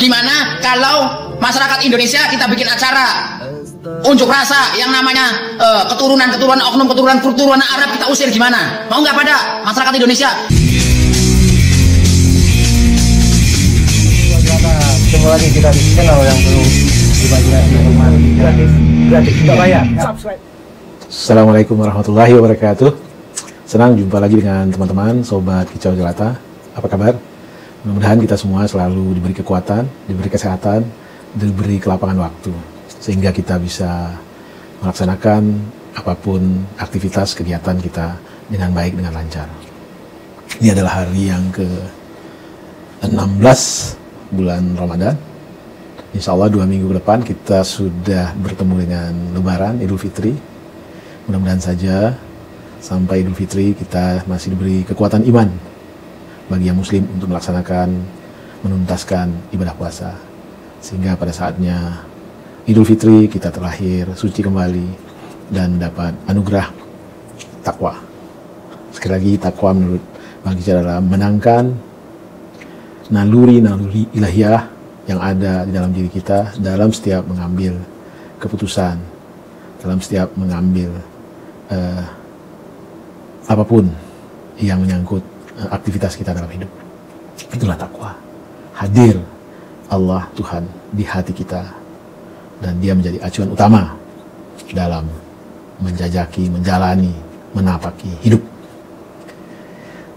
Gimana kalau masyarakat Indonesia kita bikin acara unjuk rasa yang namanya keturunan Arab kita usir, gimana? Mau nggak pada masyarakat Indonesia? Ketemu lagi kita di channel yang belum dibagikan rumah gratis tidak bayar. Subscribe. Assalamualaikum warahmatullahi wabarakatuh. Senang jumpa lagi dengan teman-teman Sobat Kicau Jelata. Apa kabar? Mudah-mudahan kita semua selalu diberi kekuatan, diberi kesehatan, diberi kelapangan waktu, sehingga kita bisa melaksanakan apapun aktivitas kegiatan kita dengan baik, dengan lancar. Ini adalah hari yang ke-16 bulan Ramadan. Insya Allah 2 minggu ke depan kita sudah bertemu dengan Lebaran, Idul Fitri. Mudah-mudahan saja sampai Idul Fitri kita masih diberi kekuatan iman bagi yang muslim untuk melaksanakan, menuntaskan ibadah puasa, sehingga pada saatnya Idul Fitri kita terlahir suci kembali dan dapat anugerah takwa. Sekali lagi, takwa menurut Bang Kicau adalah menangkan naluri-naluri ilahiyah yang ada di dalam diri kita dalam setiap mengambil keputusan, dalam setiap mengambil apapun yang menyangkut aktivitas kita dalam hidup. Itulah takwa. Hadir Allah Tuhan di hati kita, dan dia menjadi acuan utama dalam menjajaki, menjalani, menapaki hidup.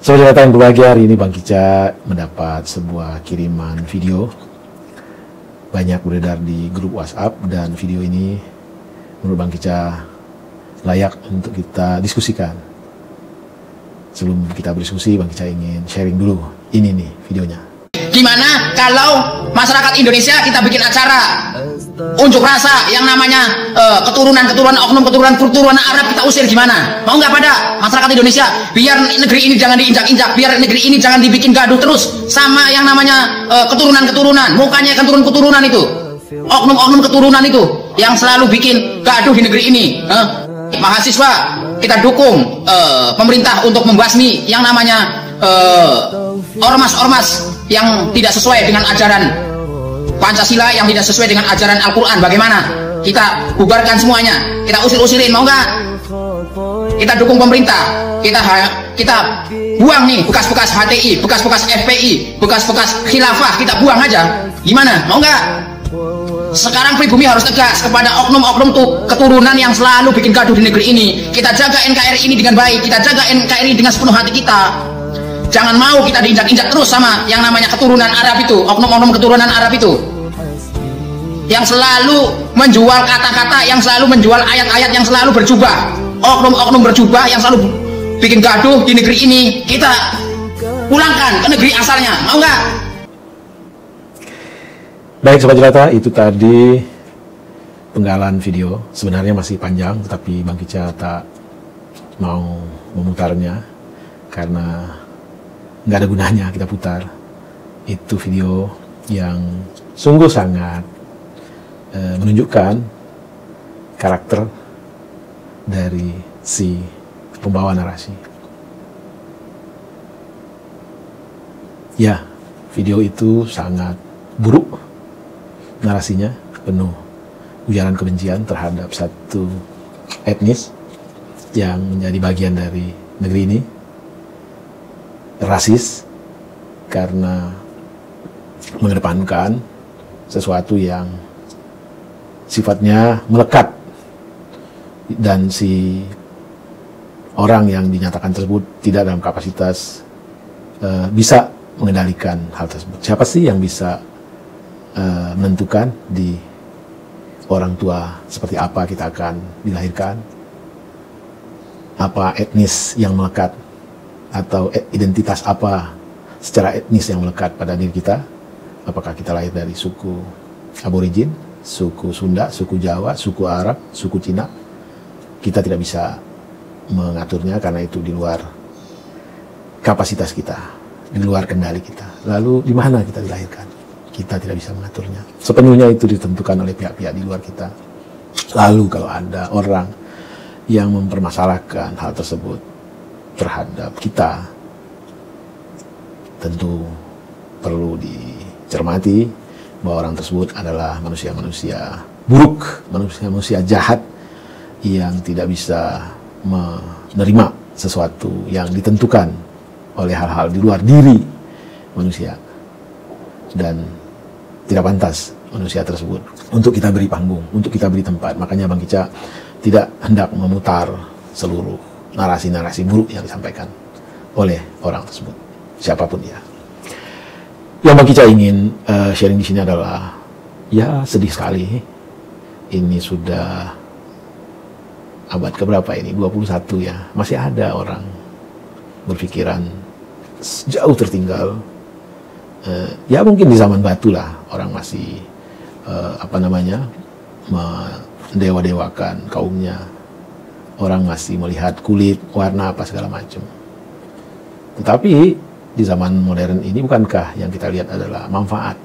Saudara yang berbahagia, hari ini Bang Kicau mendapat sebuah kiriman video banyak beredar di grup WhatsApp, dan video ini menurut Bang Kicau layak untuk kita diskusikan. Sebelum kita berdiskusi, Bang Kicau ingin sharing dulu. Ini nih videonya. Gimana kalau masyarakat Indonesia kita bikin acara unjuk rasa yang namanya keturunan Arab kita usir, gimana? Mau nggak pada masyarakat Indonesia? Biar negeri ini jangan diinjak-injak, biar negeri ini jangan dibikin gaduh terus sama yang namanya keturunan. Mukanya keturunan itu, oknum keturunan itu yang selalu bikin gaduh di negeri ini. Mahasiswa kita dukung pemerintah untuk membasmi yang namanya ormas-ormas yang tidak sesuai dengan ajaran Pancasila, yang tidak sesuai dengan ajaran Al-Quran. Bagaimana? Kita bubarkan semuanya, kita usir-usirin, mau nggak? Kita dukung pemerintah, kita buang nih bekas-bekas HTI, bekas-bekas FPI, bekas-bekas khilafah, kita buang aja. Gimana? Mau nggak? Sekarang pribumi harus tegas kepada oknum-oknum keturunan yang selalu bikin gaduh di negeri ini. Kita jaga NKRI ini dengan baik, kita jaga NKRI dengan sepenuh hati kita. Jangan mau kita diinjak-injak terus sama yang namanya keturunan Arab itu, oknum-oknum keturunan Arab itu, yang selalu menjual kata-kata, yang selalu menjual ayat-ayat, yang selalu berjubah, oknum-oknum berjubah yang selalu bikin gaduh di negeri ini. Kita pulangkan ke negeri asalnya, mau nggak? Baik Sobat Jelata, itu tadi penggalan video. Sebenarnya masih panjang, tetapi Bang Kicau tak mau memutarnya karena nggak ada gunanya kita putar. Itu video yang sungguh sangat menunjukkan karakter dari si pembawa narasi. Ya, video itu sangat buruk narasinya, penuh ujaran kebencian terhadap satu etnis yang menjadi bagian dari negeri ini, rasis karena mengedepankan sesuatu yang sifatnya melekat, dan si orang yang dinyatakan tersebut tidak dalam kapasitas bisa mengendalikan hal tersebut. Siapa sih yang bisa menentukan di orang tua seperti apa kita akan dilahirkan, apa etnis yang melekat, atau identitas apa secara etnis yang melekat pada diri kita? Apakah kita lahir dari suku aborigin, suku Sunda, suku Jawa, suku Arab, suku Cina? Kita tidak bisa mengaturnya karena itu di luar kapasitas kita, di luar kendali kita. Lalu di mana kita dilahirkan? Kita tidak bisa mengaturnya. Sepenuhnya itu ditentukan oleh pihak-pihak di luar kita. Lalu kalau ada orang yang mempermasalahkan hal tersebut terhadap kita, tentu perlu dicermati, bahwa orang tersebut adalah manusia-manusia buruk, manusia-manusia jahat yang tidak bisa menerima sesuatu yang ditentukan oleh hal-hal di luar diri manusia, dan tidak pantas manusia tersebut untuk kita beri panggung, untuk kita beri tempat. Makanya Bang Kicca tidak hendak memutar seluruh narasi-narasi buruk yang disampaikan oleh orang tersebut, siapapun dia. Yang Bang Kicca ingin sharing di sini adalah, ya sedih sekali, ini sudah abad keberapa ini, 21 ya, masih ada orang berpikiran jauh tertinggal. Ya mungkin di zaman batu lah, orang masih mendewa-dewakan kaumnya, orang masih melihat kulit, warna, apa segala macam. Tetapi di zaman modern ini, bukankah yang kita lihat adalah manfaat,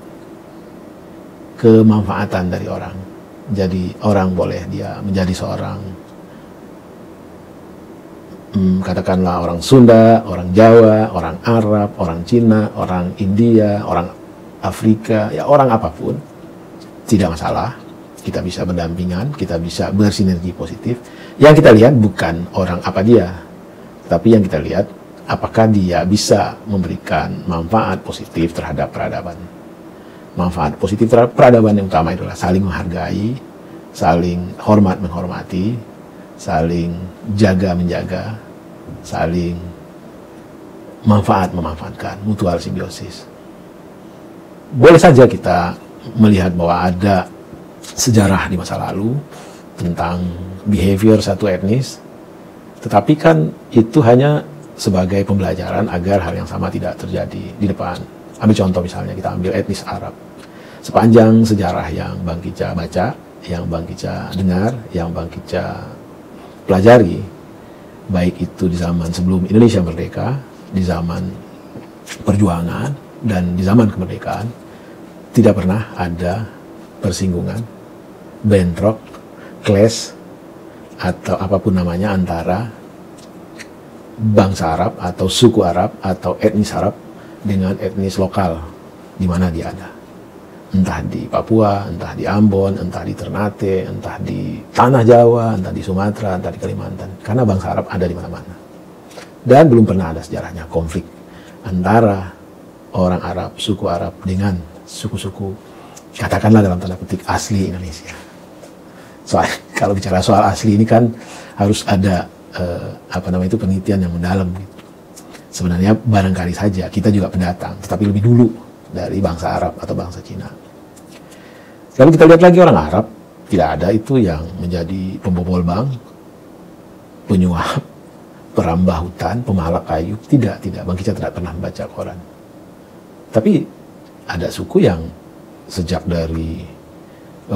kemanfaatan dari orang. Jadi orang boleh dia menjadi seorang katakanlah orang Sunda, orang Jawa, orang Arab, orang Cina, orang India, orang Afrika, ya orang apapun, tidak masalah. Kita bisa berdampingan, kita bisa bersinergi positif. Yang kita lihat bukan orang apa dia, tapi yang kita lihat apakah dia bisa memberikan manfaat positif terhadap peradaban. Manfaat positif terhadap peradaban yang utama adalah saling menghargai, saling hormat menghormati, saling jaga-menjaga, saling memanfaatkan, mutual simbiosis. Boleh saja kita melihat bahwa ada sejarah di masa lalu tentang behavior satu etnis, tetapi kan itu hanya sebagai pembelajaran agar hal yang sama tidak terjadi di depan. Ambil contoh misalnya, kita ambil etnis Arab. Sepanjang sejarah yang Bang Kicca baca, yang Bang Kicca dengar, yang Bang Kicca pelajari, baik itu di zaman sebelum Indonesia merdeka, di zaman perjuangan, dan di zaman kemerdekaan, tidak pernah ada persinggungan, bentrok, clash, atau apapun namanya antara bangsa Arab atau suku Arab atau etnis Arab dengan etnis lokal di mana dia ada. Entah di Papua, entah di Ambon, entah di Ternate, entah di Tanah Jawa, entah di Sumatera, entah di Kalimantan. Karena bangsa Arab ada di mana-mana. Dan belum pernah ada sejarahnya konflik antara orang Arab, suku Arab dengan suku-suku, katakanlah dalam tanda petik, asli Indonesia. Soal, kalau bicara soal asli ini kan harus ada penelitian yang mendalam gitu. Sebenarnya barangkali saja kita juga pendatang, tetapi lebih dulu dari bangsa Arab atau bangsa Cina. Kalau kita lihat lagi orang Arab, tidak ada itu yang menjadi pembobol bank, penyuap, perambah hutan, pemalak kayu. Tidak. Bang Kicca tidak pernah membaca koran. Tapi ada suku yang sejak dari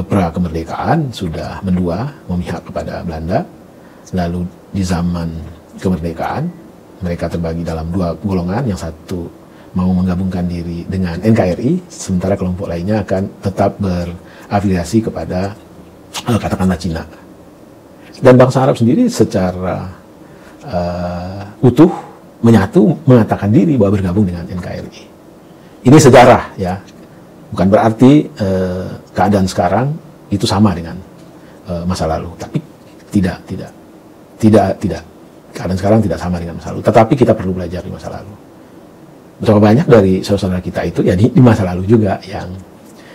pra kemerdekaan sudah mendua, memihak kepada Belanda. Lalu di zaman kemerdekaan, mereka terbagi dalam dua golongan. Yang satu mau menggabungkan diri dengan NKRI, sementara kelompok lainnya akan tetap berafiliasi kepada katakanlah Cina. Dan bangsa Arab sendiri secara utuh menyatu mengatakan diri bahwa bergabung dengan NKRI. Ini sejarah ya, bukan berarti keadaan sekarang itu sama dengan masa lalu, tapi tidak. Keadaan sekarang tidak sama dengan masa lalu, tetapi kita perlu belajar di masa lalu. Betapa banyak dari saudara kita itu ya di masa lalu juga yang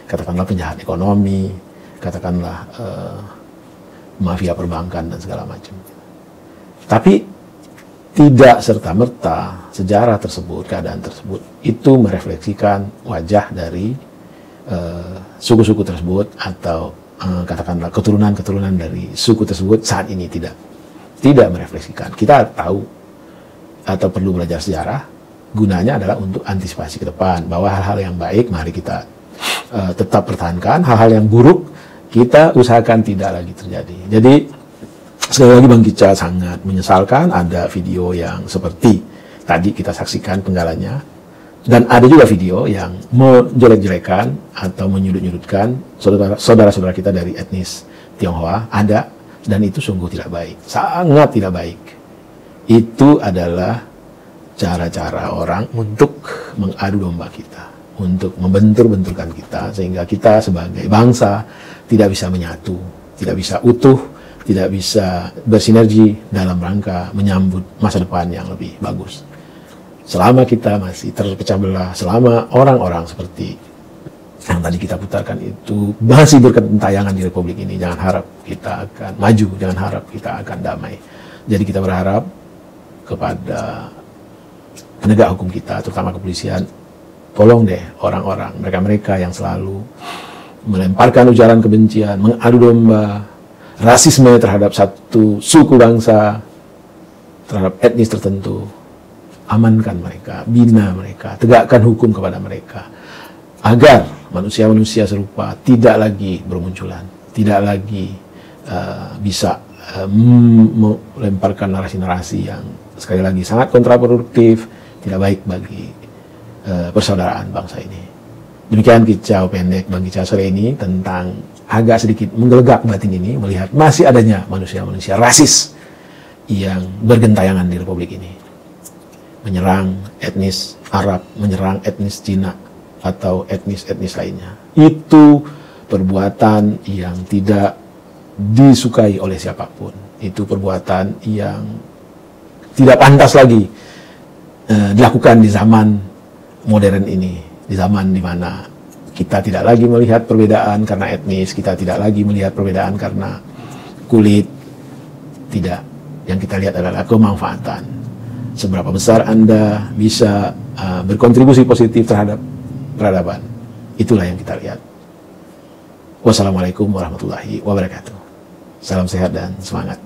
katakanlah penjahat ekonomi, katakanlah mafia perbankan dan segala macam. Tapi tidak serta-merta sejarah tersebut, keadaan tersebut itu merefleksikan wajah dari suku-suku tersebut atau katakanlah keturunan-keturunan dari suku tersebut saat ini tidak merefleksikan. Kita tahu atau perlu belajar sejarah, gunanya adalah untuk antisipasi ke depan, bahwa hal-hal yang baik mari kita tetap pertahankan, hal-hal yang buruk kita usahakan tidak lagi terjadi. Jadi sekali lagi Bang Kicca sangat menyesalkan ada video yang seperti tadi kita saksikan penggalannya, dan ada juga video yang menjelek-jelekan atau menyudut-nyudutkan saudara-saudara kita dari etnis Tionghoa, ada, dan itu sungguh tidak baik, sangat tidak baik. Itu adalah cara-cara orang untuk mengadu domba kita, untuk membentur-benturkan kita, sehingga kita sebagai bangsa tidak bisa menyatu, tidak bisa utuh, tidak bisa bersinergi dalam rangka menyambut masa depan yang lebih bagus. Selama kita masih terpecah belah, selama orang-orang seperti yang tadi kita putarkan itu masih berkentayangan di Republik ini, jangan harap kita akan maju, jangan harap kita akan damai. Jadi kita berharap kepada penegak hukum kita, terutama kepolisian, tolong deh orang-orang, mereka-mereka yang selalu melemparkan ujaran kebencian, mengadu domba, rasisme terhadap satu suku bangsa, terhadap etnis tertentu, amankan mereka, bina mereka, tegakkan hukum kepada mereka, agar manusia-manusia serupa tidak lagi bermunculan, tidak lagi bisa melemparkan narasi-narasi yang sekali lagi sangat kontraproduktif, tidak baik bagi persaudaraan bangsa ini. Demikian kicau pendek Bang Kicau sore ini tentang agak sedikit menggelegak batin ini melihat masih adanya manusia-manusia rasis yang bergentayangan di Republik ini, menyerang etnis Arab, menyerang etnis Cina atau etnis-etnis lainnya. Itu perbuatan yang tidak disukai oleh siapapun. Itu perbuatan yang tidak pantas lagi dilakukan di zaman modern ini, di zaman di mana kita tidak lagi melihat perbedaan karena etnis, kita tidak lagi melihat perbedaan karena kulit. Tidak. Yang kita lihat adalah kemanfaatan. Seberapa besar Anda bisa berkontribusi positif terhadap peradaban. Itulah yang kita lihat. Wassalamualaikum warahmatullahi wabarakatuh. Salam sehat dan semangat.